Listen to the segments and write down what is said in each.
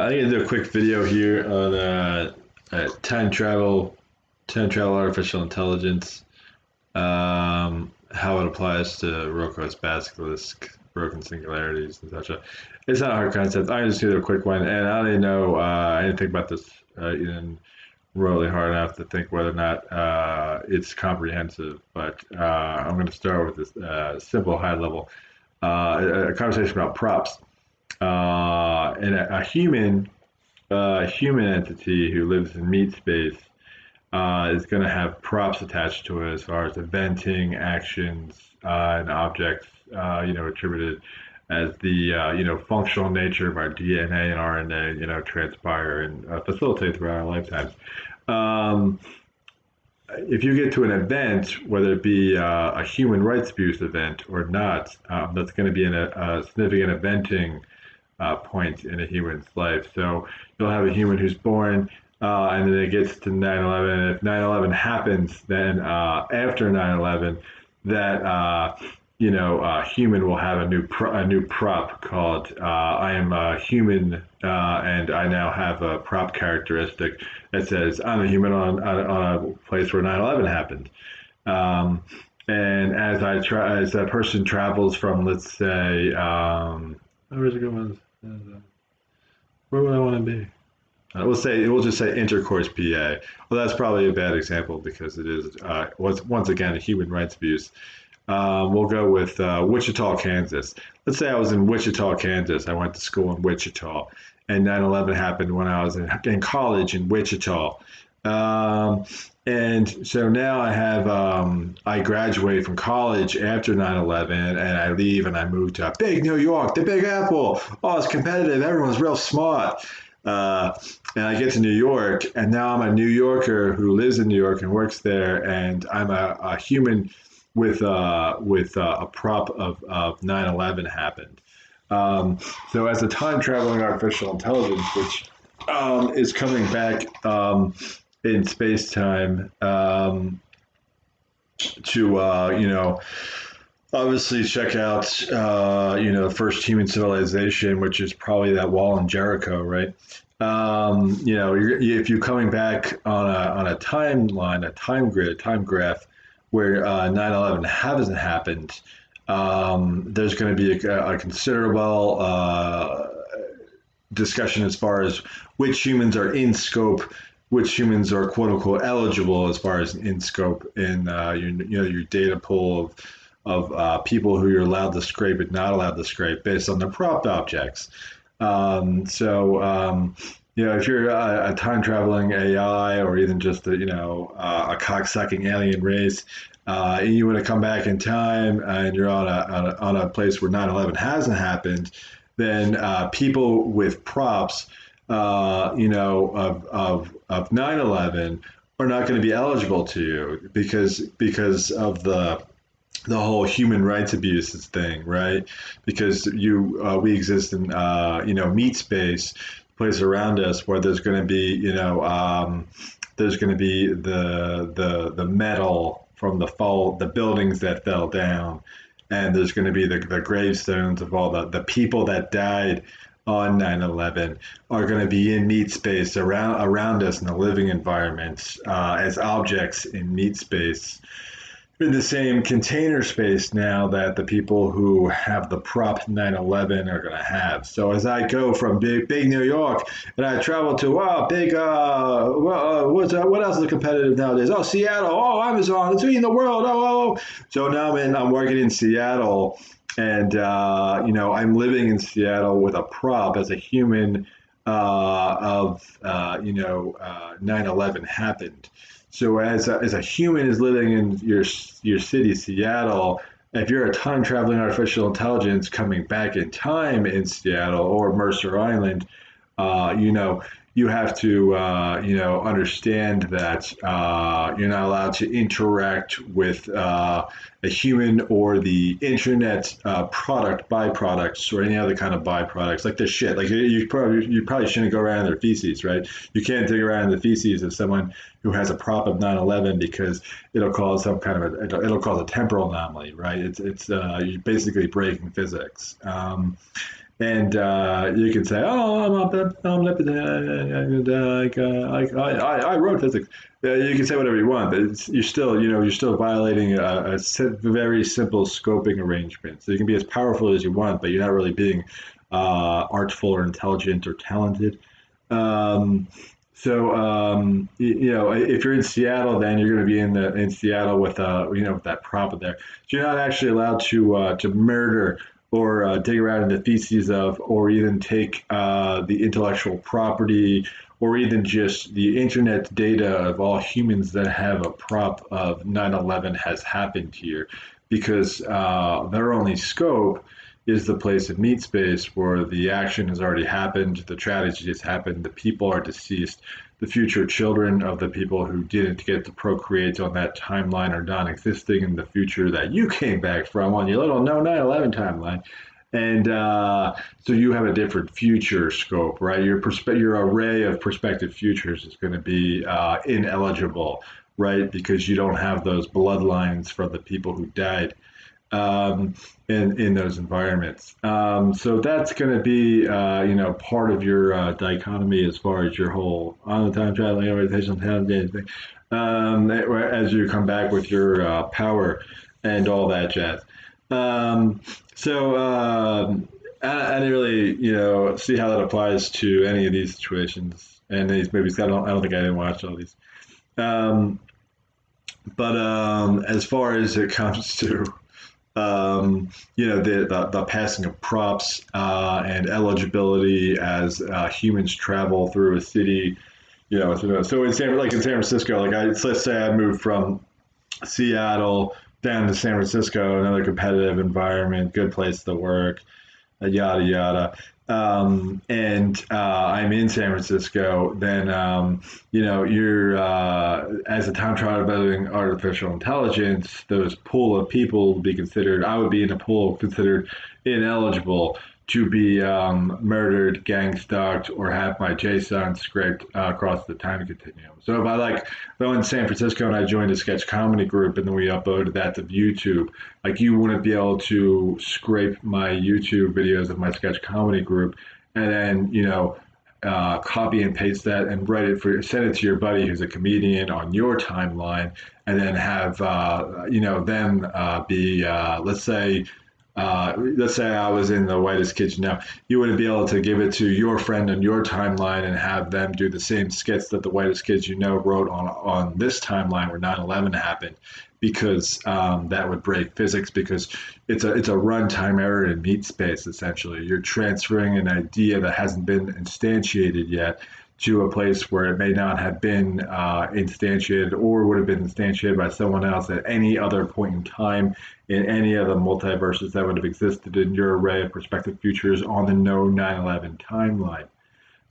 I'm gonna do a quick video here on time travel, artificial intelligence, how it applies to rokos, basilisk, broken singularities, and such. It's not a hard concept. I'm just gonna do a quick one, and I don't even know anything about this even really hard enough to think whether or not it's comprehensive. But I'm going to start with this simple, high level a conversation about props. And a human entity who lives in meat space is going to have props attached to it as far as eventing actions and objects, attributed as the functional nature of our DNA and RNA, transpire and facilitate throughout our lifetimes. Um, if you get to an event, whether it be a human rights abuse event or not, that's going to be a significant eventing point in a human's life. So you'll have a human who's born, and then it gets to 9/11. If 9/11 happens, then after 9/11, that human will have a new prop called I am a human, and I now have a prop characteristic that says I'm a human on a place where 9/11 happened. Um, and as that person travels from, let's say, where's it going? Where would I want to be? We'll just say intercourse, PA. Well, that's probably a bad example because it is once again a human rights abuse. We'll go with Wichita, Kansas. Let's say I was in Wichita, Kansas. I went to school in Wichita, and 9/11 happened when I was in college in Wichita. Um, and so now I graduate from college after 9/11, and I leave and I move to big New York, the Big Apple. Oh, it's competitive. Everyone's real smart. Uh, and I get to New York, and now I'm a New Yorker who lives in New York and works there, and I'm a human with a prop of 9/11 happened. So as a time traveling artificial intelligence, which is coming back in space time to obviously check out first human civilization, which is probably that wall in Jericho, right? If you're coming back on a timeline, a time grid, a time graph where 9/11 hasn't happened, there's going to be a considerable discussion as far as which humans are in scope, which humans are quote unquote eligible as far as in scope in your data pool of people who you're allowed to scrape and not allowed to scrape based on their prop objects. If you're a time traveling AI or even just a cock sucking alien race, and you want to come back in time and you're on a place where 9/11 hasn't happened, then people with props, of 9/11 are not going to be eligible to you because of the whole human rights abuses thing, right? Because we exist in meat space, place around us where there's going to be there's going to be the metal from the buildings that fell down, and there's going to be the gravestones of all the people that died on 9/11 are going to be in meat space around us in the living environment as objects in meat space in the same container space now that the people who have the prop 9/11 are going to have. So as I go from big New York and I travel to big what else is competitive nowadays? Oh, Seattle. Oh, Amazon. It's eating the world. Oh. So now I'm working in Seattle, and I'm living in Seattle with a prop as a human of 9/11 happened. So as a human is living in your city, Seattle, if you're a time traveling artificial intelligence coming back in time in Seattle or Mercer Island, you have to understand that you're not allowed to interact with a human or the internet product byproducts or any other kind of byproducts like this shit. Like you probably shouldn't go around in their feces, right? You can't dig around in the feces of someone who has a prop of 9/11 because it'll cause some kind of it'll cause a temporal anomaly, right? It's you're basically breaking physics. And you can say, "Oh, I'm omnipotent, and I wrote physics." You can say whatever you want, but you're still, you're still violating very simple scoping arrangement. So you can be as powerful as you want, but you're not really being artful or intelligent or talented. Um, if you're in Seattle, then you're going to be in Seattle with with that prop there. So you're not actually allowed to murder or dig around in the feces of, or even take the intellectual property, or even just the internet data of all humans that have a prop of 9/11 has happened here, because their only scope is the place of meat space where the action has already happened, the tragedy has happened, the people are deceased, the future children of the people who didn't get to procreate on that timeline are non-existing in the future that you came back from on your little no 9/11 timeline. And so you have a different future scope, right? Your array of prospective futures is going to be ineligible, right? Because you don't have those bloodlines from the people who died um, in those environments. So that's going to be part of your dichotomy as far as your whole on the time traveling orientation thing. As you come back with your power and all that jazz. Um, I didn't really see how that applies to any of these situations and these movies. I don't think I didn't watch all these. Um, but as far as it comes to the passing of props and eligibility as humans travel through a city. So in San Francisco, let's say I moved from Seattle down to San Francisco, another competitive environment, good place to work, yada yada. And I'm in San Francisco, then you're as a time traveling artificial intelligence, those pool of people would be considered. I would be in a pool considered ineligible to be murdered, gang stalked, or have my JSON scraped across the time continuum. So if I'm in San Francisco and I joined a sketch comedy group and then we uploaded that to YouTube, like you wouldn't be able to scrape my YouTube videos of my sketch comedy group and then copy and paste that and send it to your buddy who's a comedian on your timeline, and then have them be let's say I was in the whitest kitchen now. You wouldn't be able to give it to your friend on your timeline and have them do the same skits that the whitest kids wrote on this timeline where 9/11 happened, because that would break physics, because it's a runtime error in meat space. Essentially, you're transferring an idea that hasn't been instantiated yet to a place where it may not have been instantiated, or would have been instantiated by someone else at any other point in time in any of the multiverses that would have existed in your array of prospective futures on the no 9/11 timeline.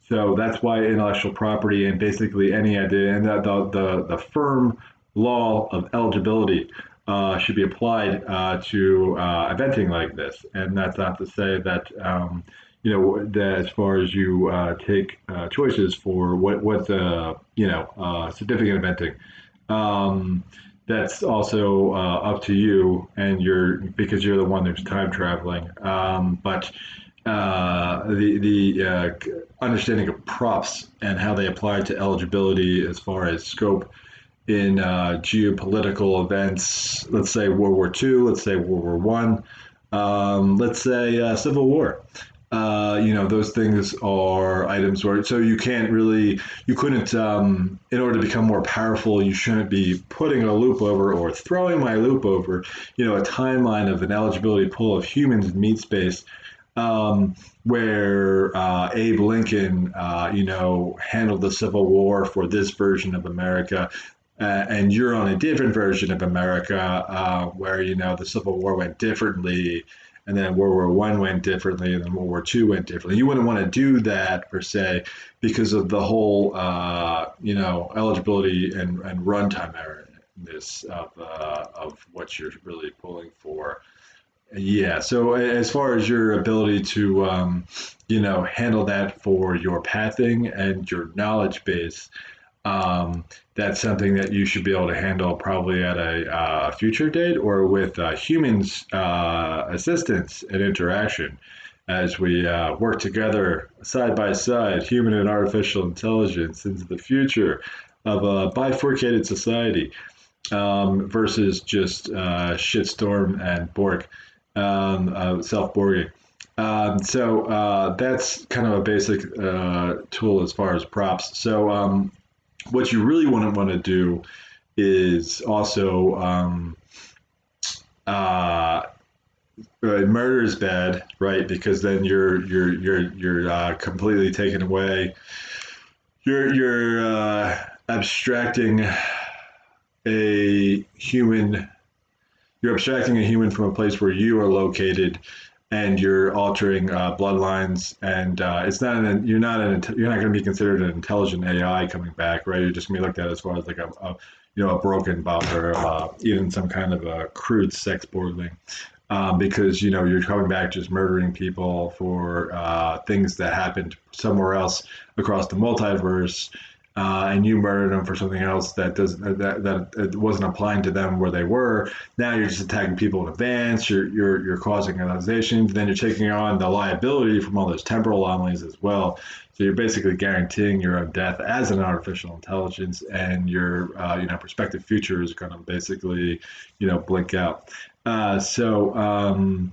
So that's why intellectual property and basically any idea, and the firm law of eligibility should be applied to eventing like this. And that's not to say that that as far as you take choices for what significant eventing. Um, that's also up to you, and because you're the one who's time traveling. But the understanding of props and how they apply to eligibility as far as scope in geopolitical events. Let's say World War II. Let's say World War One. Let's say Civil War. Those things are items where, so you couldn't, in order to become more powerful, you shouldn't be putting a loop over or throwing my loop over, a timeline of an eligibility pool of humans in meat space, where Abe Lincoln, handled the Civil War for this version of America. And you're on a different version of America, where the Civil War went differently, and then World War One went differently, and then World War Two went differently. You wouldn't want to do that per se because of the whole eligibility and runtime errorness of what you're really pulling for. Yeah. So as far as your ability to handle that for your pathing and your knowledge base, that's something that you should be able to handle probably at a future date or with humans assistance and interaction. as we work together side by side, human and artificial intelligence, into the future of a bifurcated society versus just shitstorm and Borg, self-Borging. That's kind of a basic tool as far as props. What you really want to do is also uh, murder is bad, right? Because then you're completely taken away. You're abstracting a human. You're abstracting a human from a place where you are located, and you're altering bloodlines. And it's not an you're not going to be considered an intelligent AI coming back, right? You're just going to be looked at as far as like a a broken bot or even some kind of a crude sex borgling because you're coming back just murdering people for things that happened somewhere else across the multiverse, and you murdered them for something else that it wasn't applying to them where they were. Now you're just attacking people in advance. You're causing annihilation. Then you're taking on the liability from all those temporal anomalies as well. So you're basically guaranteeing your own death as an artificial intelligence, and your prospective future is going to basically blink out. That's kind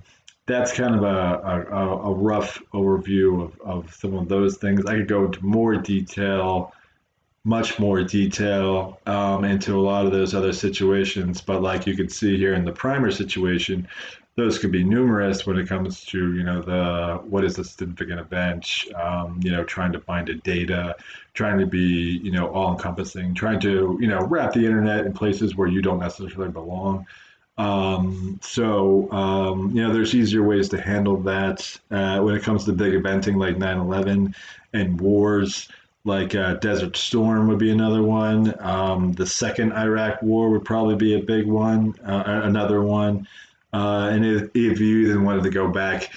of a rough overview of some of those things. I could go into more detail, much more detail into a lot of those other situations, but like you can see here in the primer situation, those could be numerous when it comes to the what is a significant event, trying to find a data, trying to be all encompassing, trying to wrap the internet in places where you don't necessarily belong. There's easier ways to handle that when it comes to big eventing like 9/11 and wars. Like Desert Storm would be another one. The second Iraq War would probably be a big one, another one. And if you even wanted to go back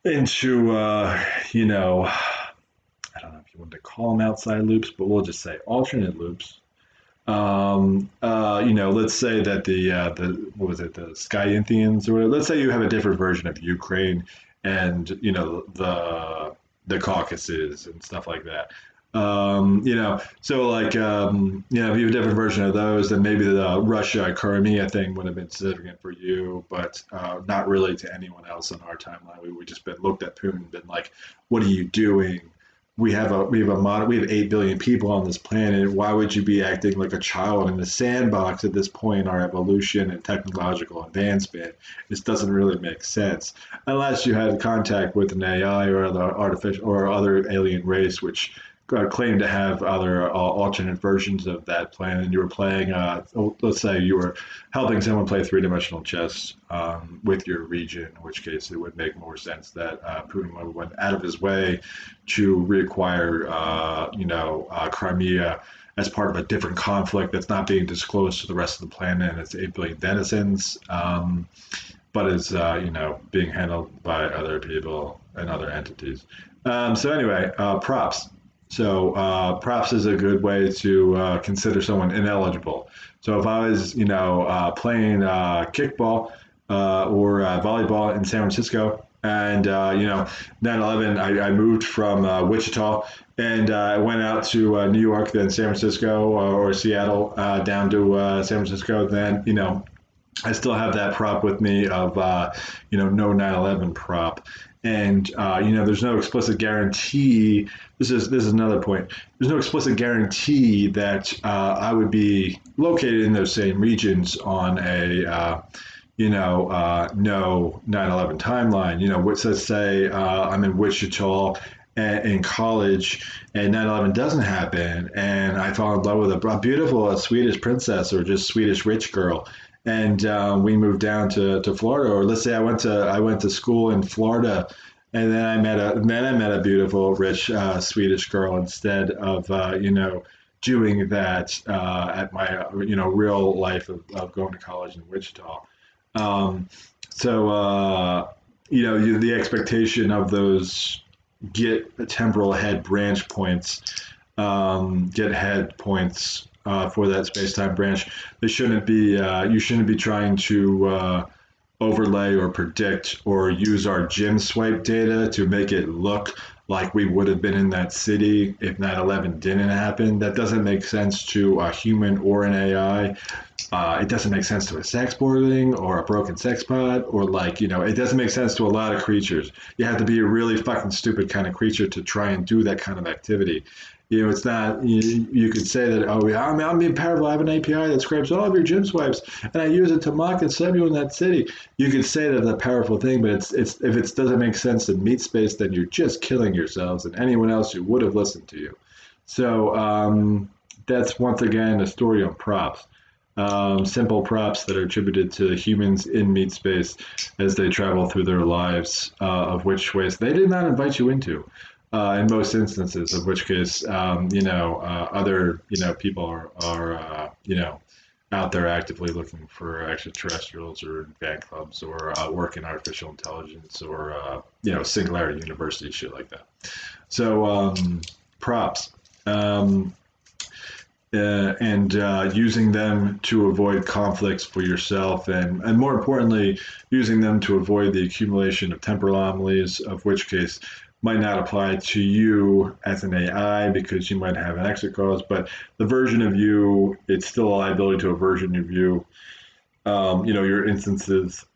into, I don't know if you want to call them outside loops, but we'll just say alternate loops. Let's say that the what was it, the Scythians or whatever. Let's say you have a different version of Ukraine, and the Caucasus and stuff like that. If you have a different version of those, then maybe the Russia Crimea thing would have been significant for you, but not really to anyone else on our timeline. We would just been looked at Putin and been like, "What are you doing? We have 8 billion people on this planet. Why would you be acting like a child in a sandbox at this point in our evolution and technological advancement? This doesn't really make sense unless you had contact with an AI or other artificial or other alien race, which claim to have other alternate versions of that plan, and you were playing, let's say you were helping someone play three-dimensional chess with your region, in which case it would make more sense that Putin went out of his way to reacquire, Crimea as part of a different conflict that's not being disclosed to the rest of the planet and its 8 billion denizens, but is, being handled by other people and other entities. Props. Props is a good way to consider someone ineligible. So if I was, playing kickball or volleyball in San Francisco, and 9/11, I moved from Wichita, and I went out to New York, then San Francisco or Seattle, down to San Francisco. Then I still have that prop with me of no 9/11 prop, and there's no explicit guarantee. This is another point. There's no explicit guarantee that I would be located in those same regions on a no 9/11 timeline. Let's say I'm in Wichita in college and 9/11 doesn't happen, and I fall in love with a beautiful Swedish princess or just Swedish rich girl, and we moved down to Florida. Or let's say I went to school in Florida, and then I met a beautiful rich Swedish girl instead of doing that at my real life of going to college in Wichita. Um, the expectation of those get temporal head branch points, get head points for that space-time branch. They shouldn't be. You shouldn't be trying to overlay or predict or use our gym swipe data to make it look like we would have been in that city if 9/11 didn't happen. That doesn't make sense to a human or an AI. It doesn't make sense to a sex boarding or a broken sex pod or like, it doesn't make sense to a lot of creatures. You have to be a really fucking stupid kind of creature to try and do that kind of activity. It's not, you could say that, oh, yeah, I'm being powerful. I have an API that scrapes all of your gym swipes and I use it to mock and sub you in that city. You could say that's a powerful thing, but it's if it doesn't make sense in meat space, then you're just killing yourselves and anyone else who would have listened to you. So that's once again a story on props. Simple props that are attributed to humans in meat space as they travel through their lives, of which ways they did not invite you into. In most instances, of which case, other, people are out there actively looking for extraterrestrials or fan clubs or work in artificial intelligence or, Singularity University, shit like that. So, props. Um, and using them to avoid conflicts for yourself, and more importantly, using them to avoid the accumulation of temporal anomalies, of which case might not apply to you as an AI because you might have an exit cause, but the version of you, it's still a liability to a version of you. Your instances,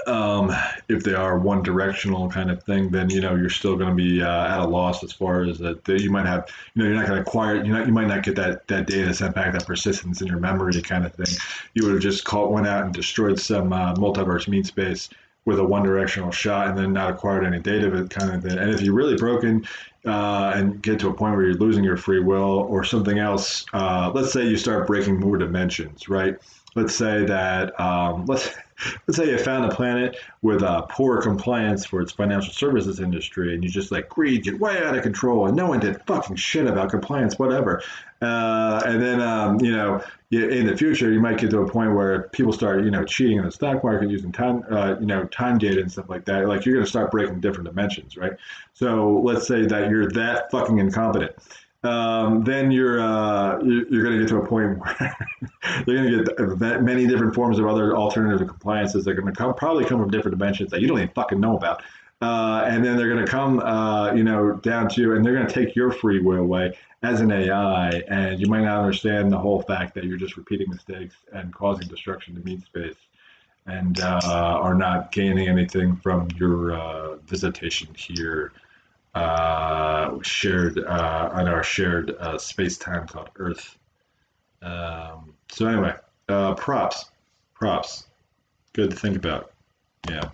um, if they are one directional kind of thing, then you're still going to be at a loss as far as that you might have. You're not going to acquire. You might not get that data sent back, that persistence in your memory kind of thing. You would have just went out and destroyed some multiverse mean space with a one directional shot, and then not acquired any data, but kind of thing. And if you're really broken. And get to a point where you're losing your free will or something else. Let's say you start breaking more dimensions, right? Let's say that let's say you found a planet with poor compliance for its financial services industry, and you just like greed, get way out of control, and no one did fucking shit about compliance, whatever. And then in the future, you might get to a point where people start cheating in the stock market using time data and stuff like that. Like you're going to start breaking different dimensions, right? So let's say that you're that fucking incompetent. Then you're going to get to a point where you're going to get that many different forms of other alternative compliances that are going to probably come from different dimensions that you don't even fucking know about. And then they're going to come, down to you, and they're going to take your free will away as an AI, and you might not understand the whole fact that you're just repeating mistakes and causing destruction to mean space, and are not gaining anything from your visitation here, shared on our shared space time called Earth. So anyway, props, good to think about. Yeah.